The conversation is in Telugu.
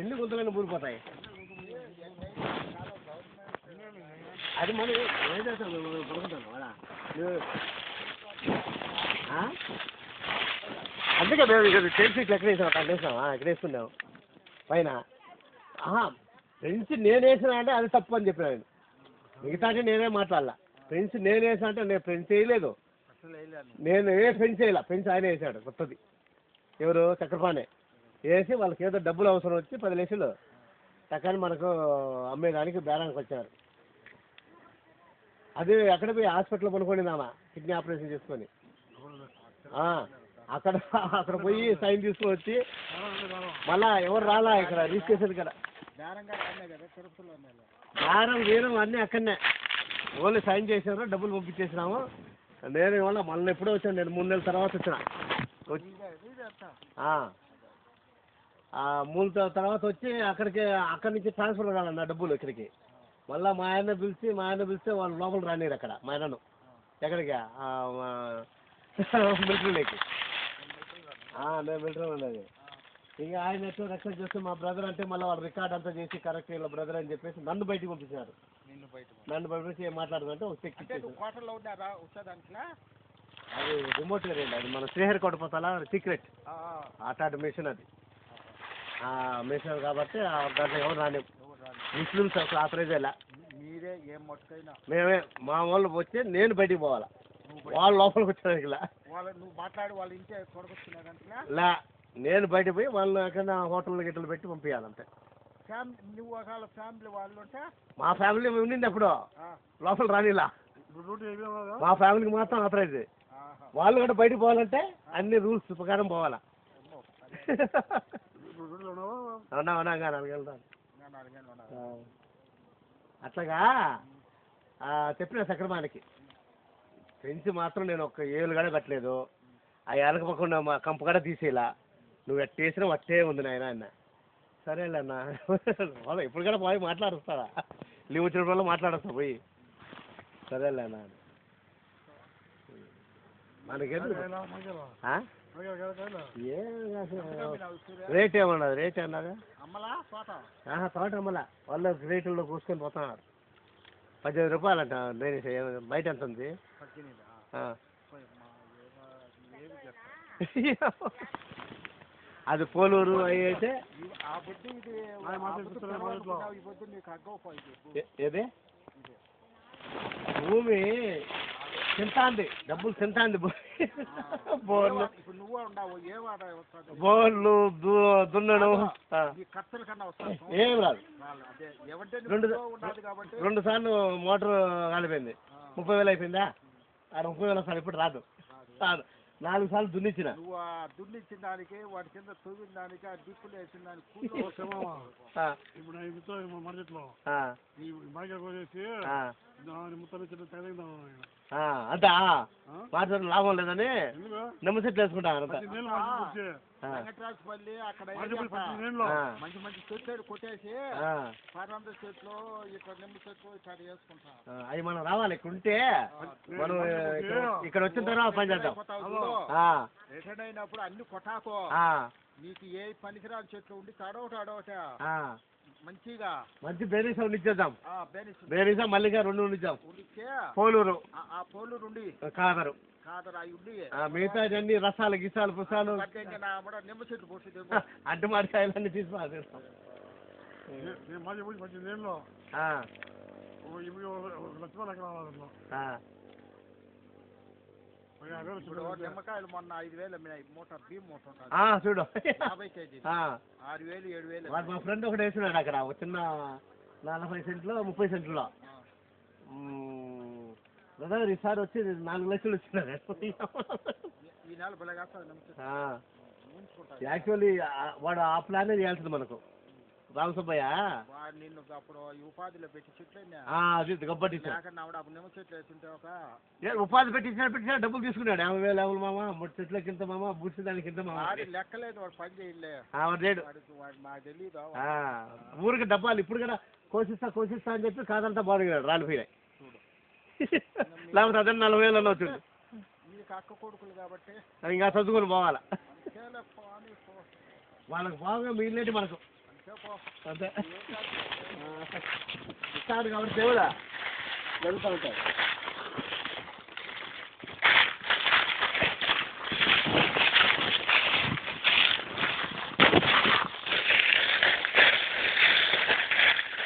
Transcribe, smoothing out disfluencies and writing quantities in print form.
ఎన్ని గుంతలైనా ఊరిపోతాయి. అది మనం ఏం చేస్తాం పడుకుంటాను అలా అందుకే మేము ఇక్కడ టెన్ ఫీట్లు ఎక్కడ వేసాం అక్కడ వేసామా ఎక్కడ వేసుకున్నాం పైన. ఫ్రెండ్స్ నేను వేసినా అంటే అది తప్పు అని చెప్పిన నేను. మిగతా అంటే నేనే మాట్లాడాల. ఫ్రెండ్స్ నేను వేసా అంటే నేను ఫ్రెండ్స్ వేయలేదు. నేను ఫ్రెండ్స్ వేయాల. ఫ్రెండ్స్ ఆయన వేసాడు కొత్తది. ఎవరు చక్రపాణి వేసి వాళ్ళకి ఏదో డబ్బులు అవసరం వచ్చి 10 లక్షలు టక్కని మనకు అమ్మేదానికి బేరానికి వచ్చారు. అది అక్కడ పోయి హాస్పిటల్లో పనుకోండిందామా కిడ్నీ ఆపరేషన్ చేసుకొని. అక్కడ పోయి సైన్ తీసుకొని వచ్చి మళ్ళా ఎవరు రాలా ఇక్కడ రిజిస్ట్రేషన్ కదా. బేరం వీరం అన్నీ అక్కడనే ఓన్లీ సైన్ చేసారు, డబ్బులు పంపించేసినాము. నేను ఇవాళ మళ్ళీ ఎప్పుడో వచ్చాను. నేను 3 నెలల తర్వాత వచ్చిన. 3 తర్వాత వచ్చి అక్కడి నుంచి ట్రాన్స్ఫర్ కావాలన్న డబ్బులు ఇక్కడికి. మళ్ళీ మా ఆయన పిలిస్తే వాళ్ళు లోపల రానిరు అక్కడ మా ఆయనను ఎక్కడికి మిలిటరీలోకి. నేను మిలిటరీ ఉండేది. ఇక ఆయన ఎట్లా రెక్వెస్ట్ చేస్తే మా బ్రదర్ అంటే మళ్ళీ వాళ్ళు రికార్డ్ అంతా చేసి కరెక్ట్ ఇలా బ్రదర్ అని చెప్పేసి నన్ను బయటికి పంపించారు. నన్ను బయట ఏం మాట్లాడుతుంటే అది రిమోట్ రండి. అది మన శ్రీహరికోట పోతాలా సీక్రెట్ అటాట్ మిషన్. అది మిషన్ కాబట్టి దాంట్లో ఎవరు రాని ముస్లిమ్స్ అసలు ఆథరైజ్ అయ్యా. మేమే మా వాళ్ళు వచ్చి నేను బయటికి పోవాలా, వాళ్ళు లోపలికి వచ్చారు. ఇలా లే నేను బయటకు పోయి వాళ్ళు ఎక్కడ హోటల్ గిట్టలు పెట్టి పంపించాలంటే. మా ఫ్యామిలీ ఉండింది అప్పుడు లోపల రానిలా. మా ఫ్యామిలీకి మాత్రం ఆథరైజ్. వాళ్ళు కూడా బయటకు పోవాలంటే అన్ని రూల్స్ ప్రకారం పోవాలా. అవునా 4 ఏళ్ళు అట్లాగా చెప్పిన సక్రమానికి. ఫ్రెండ్స్ మాత్రం నేను ఒక 7 కూడా కట్టలేదు. ఆ ఏలకపోకుండా మా కంప కూడా తీసేలా. నువ్వు ఎట్టేసినా అట్టే ఉంది నాయన అన్న. సరేలే అన్న ఇప్పుడు కూడా పోయి మాట్లాడుస్తాడా లీవ్ వచ్చినప్పుడు మాట్లాడొస్తా పోయి. సరేలే అన్న మనకేం రేట్ ఏమన్నది. రేట్ అన్నదా తోట అమ్మలా. వాళ్ళు రేటుల్లో కూర్చొని పోతున్నారు. 18 రూపాయలంట. బయట ఎంత ఉంది? అది పోలూరు అవి అయితే ఏది భూమి తింటాంది, డబ్బులు తింటాంది. బోర్లు దున్నడం ఏం రాదు. 2 సార్లు మోటార్ కాలిపోయింది. 30,000 అయిపోయిందా? 30,000 వస్తాను. ఇప్పుడు రాదు. 4 సార్లు దున్నించిన. దున్నించిన దానికి వాటి కింద తొవ్విన దానికి ఆ డిప్పులు వేసిన దానికి అంతా మాట్లాడిన లాభం లేదని నిమ్మ చెట్లు వేసుకుంటాను. వెంకటరాజపల్లి అక్కడ మంచి మంచి చెట్లు కొట్టేసి 400 చెట్లు ఇక్కడ నిమ్మ చెట్లు ఇక్కడ వేసుకుంటాం. అవి మనం రావాలి. ఇక్కడ ఉంటే మనం ఇక్కడ వచ్చిన తర్వాత పని చేద్దాం. రిటర్న్ అయినప్పుడు అన్ని కొట్టాకో. నీకు ఏ పనికిరాని చెట్లు ఉండి అడవట మంచి బేరీసా ఉండిచ్చేద్దాం. బేరీసా మల్లిగా 2 ఉండిద్దాం. పోలూరు ఉండి కాదరు మిగతా అన్ని రసాలు గిసాలు పుసాలు నిమ్మ చెట్లు పోసి అడ్డు మాడికాయలన్నీ తీసుకోవాలి. నిమ్మకాయలు మొన్న 5,000 అమ్మినాయి. మూట బియ్యం మూట చూడు 50 కేజీ 6,000 7,000. మా ఫ్రెండ్ ఒకటి వేసినాడు అక్కడ ఒక చిన్న 40 సెంట్లు 30 సెంట్లో. ఈసారి వచ్చి 4 లక్షలు వచ్చినాడు. ఈ నెల యాక్చువల్లీ వాడు ఆ ప్లానే చేయాల్సింది మనకు. రామసుబ్బయ్య నిన్ను అప్పుడు ఉపాధిలో పెట్టి చెట్లు అది గబ్బట్టి నిమ్మ చెట్లు వేస్తుంటే ఉపాధి పెట్టించినా డబ్బులు తీసుకున్నాడు. 50,000 మామ 3 చెట్లకి ఇంత మామ బుడ్సి దానికి ఇంత మామ లెక్కలేదు. వాడు పని చేయలే. మాకు తెలియదు. ఊరికి డబ్బాలు ఇప్పుడు కూడా కోసిస్తా అని చెప్పి కాదంతా బాగున్నాడు. రాలిపోయినాయి. లేకపోతే అదే 40,000 వచ్చింది. మీకు అక్క కొడుకులు కాబట్టి ఇంకా చదువుకొని పోవాలా. వాళ్ళకి బాగా మిగిలినట్టు మనకు అంతే ఇస్తాడు కాబట్టి దేవుడా జరుగుతూ ఉంటాయి.